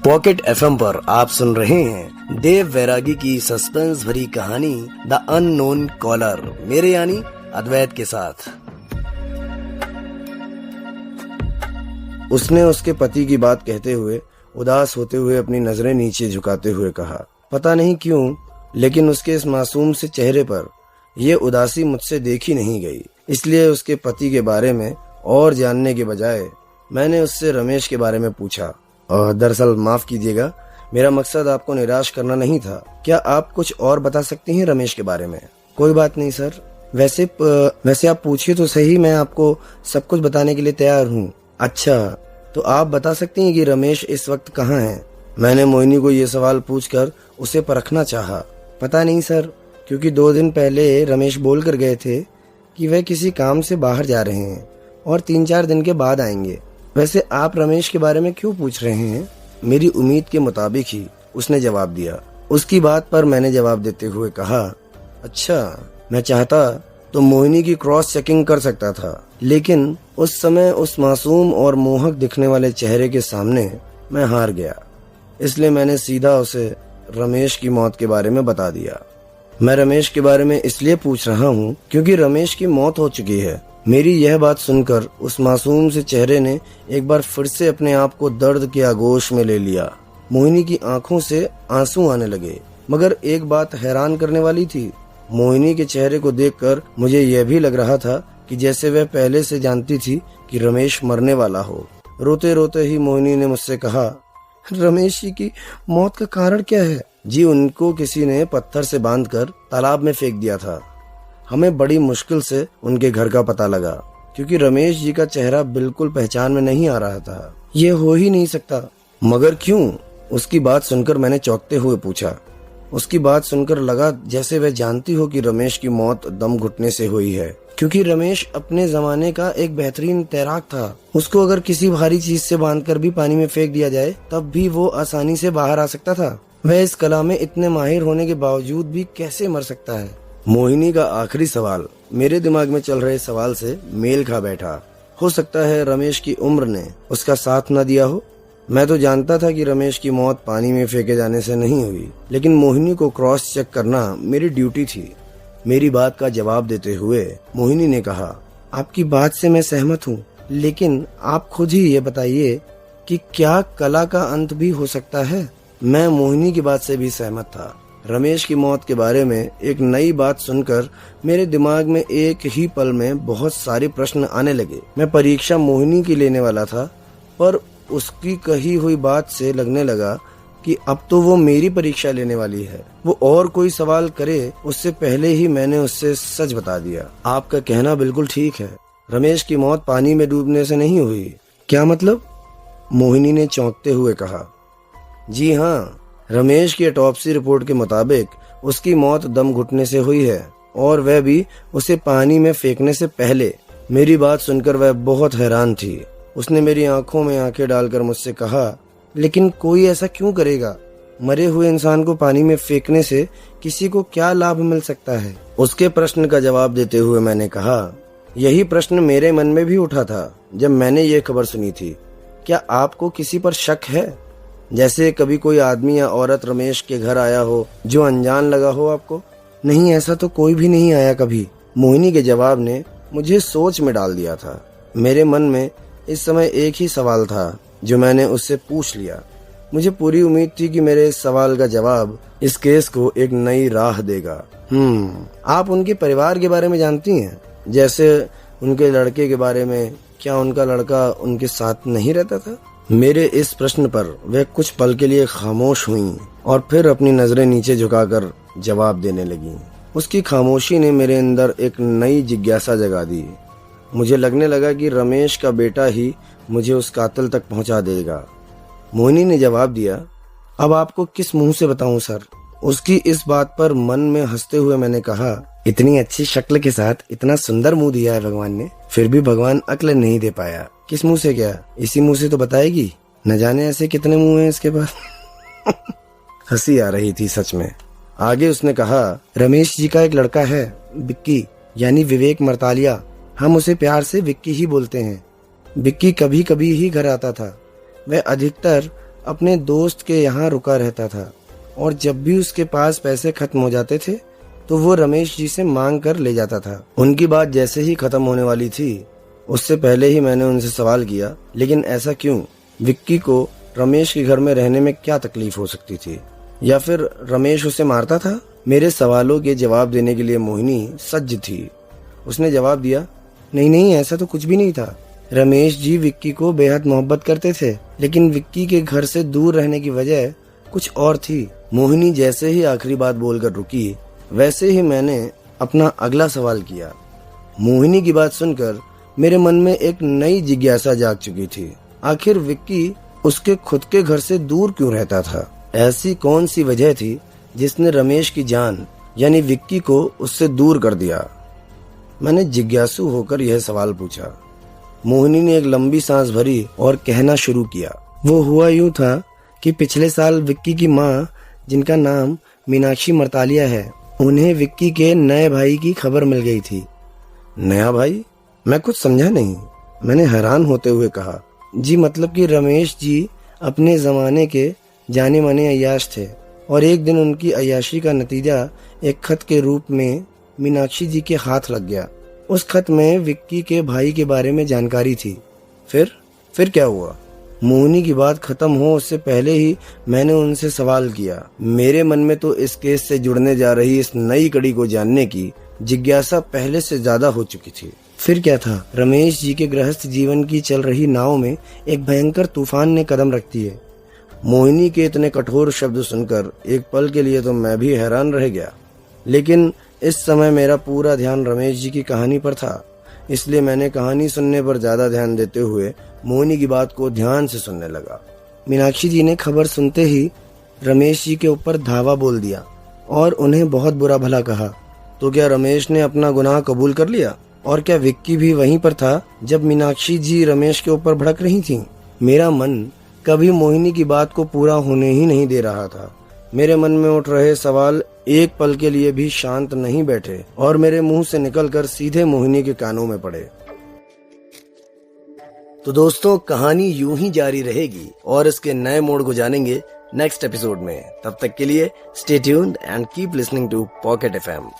Pocket FM पर आप सुन रहे हैं देव वैरागी की सस्पेंस भरी कहानी द अननोन कॉलर, मेरे यानी अद्वैत के साथ। उसने उसके पति की बात कहते हुए उदास होते हुए अपनी नजरें नीचे झुकाते हुए कहा। पता नहीं क्यों, लेकिन उसके इस मासूम से चेहरे पर यह उदासी मुझसे देखी नहीं गई। इसलिए उसके पति के बारे में और जानने के बजाय मैंने उससे रमेश के बारे में पूछा। दरअसल माफ कीजिएगा, मेरा मकसद आपको निराश करना नहीं था। क्या आप कुछ और बता सकती हैं रमेश के बारे में? कोई बात नहीं सर, वैसे आप पूछिए तो सही, मैं आपको सब कुछ बताने के लिए तैयार हूँ। अच्छा, तो आप बता सकती हैं कि रमेश इस वक्त कहाँ है? मैंने मोहिनी को ये सवाल पूछकर उसे परखना चाहा। पता नहीं सर, क्योंकि 2 दिन पहले रमेश बोल कर गए थे कि वह किसी काम से बाहर जा रहे हैं और 3-4 दिन के बाद आएंगे। वैसे आप रमेश के बारे में क्यों पूछ रहे हैं? मेरी उम्मीद के मुताबिक ही उसने जवाब दिया। उसकी बात पर मैंने जवाब देते हुए कहा, अच्छा, मैं चाहता तो मोहिनी की क्रॉस चेकिंग कर सकता था, लेकिन उस समय उस मासूम और मोहक दिखने वाले चेहरे के सामने मैं हार गया। इसलिए मैंने सीधा उसे रमेश की मौत के बारे में बता दिया। मैं रमेश के बारे में इसलिए पूछ रहा हूँ क्योंकि रमेश की मौत हो चुकी है। मेरी यह बात सुनकर उस मासूम से चेहरे ने एक बार फिर से अपने आप को दर्द के आगोश में ले लिया। मोहिनी की आंखों से आंसू आने लगे। मगर एक बात हैरान करने वाली थी, मोहिनी के चेहरे को देखकर मुझे यह भी लग रहा था कि जैसे वह पहले से जानती थी कि रमेश मरने वाला हो। रोते रोते ही मोहिनी ने मुझसे कहा, रमेश जी की मौत का कारण क्या है? जी, उनको किसी ने पत्थर से बांधकर तालाब में फेंक दिया था। हमें बड़ी मुश्किल से उनके घर का पता लगा, क्योंकि रमेश जी का चेहरा बिल्कुल पहचान में नहीं आ रहा था। ये हो ही नहीं सकता। मगर क्यों? उसकी बात सुनकर मैंने चौंकते हुए पूछा। उसकी बात सुनकर लगा जैसे वह जानती हो कि रमेश की मौत दम घुटने से हुई है, क्योंकि रमेश अपने जमाने का एक बेहतरीन तैराक था। उसको अगर किसी भारी चीज से बांधकर भी पानी में फेंक दिया जाए तब भी वो आसानी से बाहर आ सकता था। वह इस कला में इतने माहिर होने के बावजूद भी कैसे मर सकता है? मोहिनी का आखिरी सवाल मेरे दिमाग में चल रहे सवाल से मेल खा बैठा। हो सकता है रमेश की उम्र ने उसका साथ न दिया हो। मैं तो जानता था कि रमेश की मौत पानी में फेंके जाने से नहीं हुई, लेकिन मोहिनी को क्रॉस चेक करना मेरी ड्यूटी थी। मेरी बात का जवाब देते हुए मोहिनी ने कहा, आपकी बात से मैं सहमत हूँ, लेकिन आप खुद ही ये बताइए कि क्या कला का अंत भी हो सकता है? मैं मोहिनी की बात से भी सहमत था। रमेश की मौत के बारे में एक नई बात सुनकर मेरे दिमाग में एक ही पल में बहुत सारे प्रश्न आने लगे। मैं परीक्षा मोहिनी की लेने वाला था, पर उसकी कही हुई बात से लगने लगा कि अब तो वो मेरी परीक्षा लेने वाली है। वो और कोई सवाल करे उससे पहले ही मैंने उससे सच बता दिया। आपका कहना बिल्कुल ठीक है, रमेश की मौत पानी में डूबने से नहीं हुई। क्या मतलब? मोहिनी ने चौंकते हुए कहा। जी हाँ, रमेश की ऑटोप्सी रिपोर्ट के मुताबिक उसकी मौत दम घुटने से हुई है, और वह भी उसे पानी में फेंकने से पहले। मेरी बात सुनकर वह बहुत हैरान थी। उसने मेरी आंखों में आंखें डालकर मुझसे कहा, लेकिन कोई ऐसा क्यों करेगा? मरे हुए इंसान को पानी में फेंकने से किसी को क्या लाभ मिल सकता है? उसके प्रश्न का जवाब देते हुए मैंने कहा, यही प्रश्न मेरे मन में भी उठा था जब मैंने ये खबर सुनी थी। क्या आपको किसी पर शक है? जैसे कभी कोई आदमी या औरत रमेश के घर आया हो जो अनजान लगा हो आपको? नहीं, ऐसा तो कोई भी नहीं आया कभी। मोहिनी के जवाब ने मुझे सोच में डाल दिया था। मेरे मन में इस समय एक ही सवाल था जो मैंने उससे पूछ लिया। मुझे पूरी उम्मीद थी कि मेरे इस सवाल का जवाब इस केस को एक नई राह देगा। आप उनके परिवार के बारे में जानती हैं? जैसे उनके लड़के के बारे में। क्या उनका लड़का उनके साथ नहीं रहता था? मेरे इस प्रश्न पर वह कुछ पल के लिए खामोश हुई और फिर अपनी नजरें नीचे झुकाकर जवाब देने लगी। उसकी खामोशी ने मेरे अंदर एक नई जिज्ञासा जगा दी। मुझे लगने लगा कि रमेश का बेटा ही मुझे उस कातिल तक पहुंचा देगा। मोहिनी ने जवाब दिया, अब आपको किस मुंह से बताऊं सर? उसकी इस बात पर मन में हंसते हुए मैंने कहा, इतनी अच्छी शक्ल के साथ इतना सुंदर मुंह दिया है भगवान ने, फिर भी भगवान अक्ल नहीं दे पाया। किस मुंह से? क्या इसी मुंह से तो बताएगी? न जाने ऐसे कितने मुंह हैं इसके पास। हंसी आ रही थी सच में। आगे उसने कहा, रमेश जी का एक लड़का है, विक्की, यानी विवेक मरतालिया। हम उसे प्यार से विक्की ही बोलते हैं। विक्की कभी कभी ही घर आता था। वह अधिकतर अपने दोस्त के यहाँ रुका रहता था और जब भी उसके पास पैसे खत्म हो जाते थे तो वो रमेश जी से मांग कर ले जाता था। उनकी बात जैसे ही खत्म होने वाली थी उससे पहले ही मैंने उनसे सवाल किया, लेकिन ऐसा क्यों? विक्की को रमेश के घर में रहने में क्या तकलीफ हो सकती थी, या फिर रमेश उसे मारता था? मेरे सवालों के जवाब देने के लिए मोहिनी सज्ज थी। उसने जवाब दिया, नहीं, ऐसा तो कुछ भी नहीं था। रमेश जी विक्की को बेहद मोहब्बत करते थे, लेकिन विक्की के घर से दूर रहने की वजह कुछ और थी। मोहिनी जैसे ही आखिरी बात बोलकर रुकी, वैसे ही मैंने अपना अगला सवाल किया। मोहिनी की बात सुनकर मेरे मन में एक नई जिज्ञासा जाग चुकी थी। आखिर विक्की उसके खुद के घर से दूर क्यों रहता था? ऐसी कौन सी वजह थी जिसने रमेश की जान यानी विक्की को उससे दूर कर दिया? मैंने जिज्ञासु होकर यह सवाल पूछा। मोहिनी ने एक लंबी सांस भरी और कहना शुरू किया। वो हुआ यूं था कि पिछले साल विक्की की माँ, जिनका नाम मीनाक्षी मरतालिया है, उन्हें विक्की के नए भाई की खबर मिल गई थी। नया भाई? मैं कुछ समझा नहीं। मैंने हैरान होते हुए कहा, जी मतलब कि रमेश जी अपने जमाने के जाने माने अय्याश थे और एक दिन उनकी अय्याशी का नतीजा एक खत के रूप में मीनाक्षी जी के हाथ लग गया। उस खत में विक्की के भाई के बारे में जानकारी थी। फिर क्या हुआ? मोहिनी की बात खत्म हो उससे पहले ही मैंने उनसे सवाल किया। मेरे मन में तो इस केस से जुड़ने जा रही इस नई कड़ी को जानने की जिज्ञासा पहले से ज्यादा हो चुकी थी। फिर क्या था? रमेश जी के गृहस्थ जीवन की चल रही नाव में एक भयंकर तूफान ने कदम रख दिए। मोहिनी के इतने कठोर शब्द सुनकर एक पल के लिए तो मैं भी हैरान रह गया, लेकिन इस समय मेरा पूरा ध्यान रमेश जी की कहानी पर था, इसलिए मैंने कहानी सुनने पर ज्यादा ध्यान देते हुए मोहिनी की बात को ध्यान से सुनने लगा। मीनाक्षी जी ने खबर सुनते ही रमेश जी के ऊपर धावा बोल दिया और उन्हें बहुत बुरा भला कहा। तो क्या रमेश ने अपना गुनाह कबूल कर लिया? और क्या विक्की भी वहीं पर था जब मीनाक्षी जी रमेश के ऊपर भड़क रही थीं? मेरा मन कभी मोहिनी की बात को पूरा होने ही नहीं दे रहा था। मेरे मन में उठ रहे सवाल एक पल के लिए भी शांत नहीं बैठे और मेरे मुंह से निकलकर सीधे मोहिनी के कानों में पड़े। तो दोस्तों, कहानी यूं ही जारी रहेगी और इसके नए मोड़ को जानेंगे नेक्स्ट एपिसोड में। तब तक के लिए stay tuned and keep listening to pocket FM।